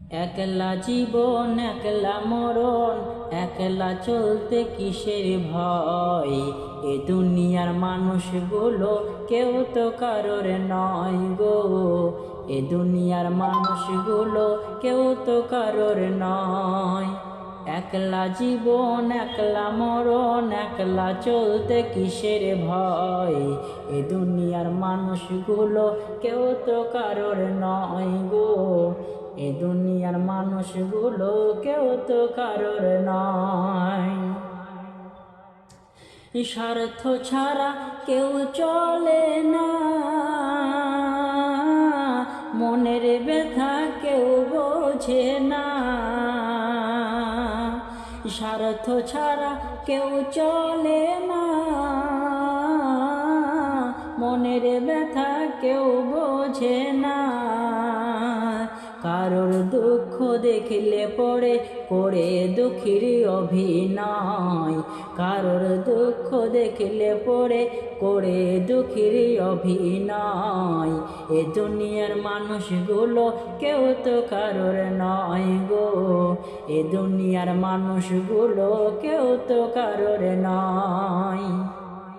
একলা জীবন একলা মরণ, একলা চলতে কিসের ভয়। এ দুনিয়ার মানুষগুলো কেউ তো কারোর নয় গো। এ দুনিয়ার মানুষগুলো কেউ তো কারোর নয়। একলা জীবন একলা মরণ, একলা চলতে কিসের ভয়। এ দুনিয়ার মানুষগুলো কেউ তো কারোর নয় গো। এ দুনিয়ার মানুষগুলো কেউ তো কারোর নয়। স্বার্থ ছাড়া কেউ চলে না, মনের ব্যথা কেউ বোঝে না। স্বার্থ ছাড়া কেউ চলে না, মনের ব্যথা কেউ বোঝে না। কারোর দুঃখ দেখলে পড়ে করে দুঃখীর অভিনয়। কারোর দুঃখ দেখলে পড়ে করে দুঃখীর অভিনয়। এ দুনিয়ার মানুষগুলো কেউ তো কারোর নয় গো। এ দুনিয়ার মানুষগুলো কেউ তো কারোর নয়।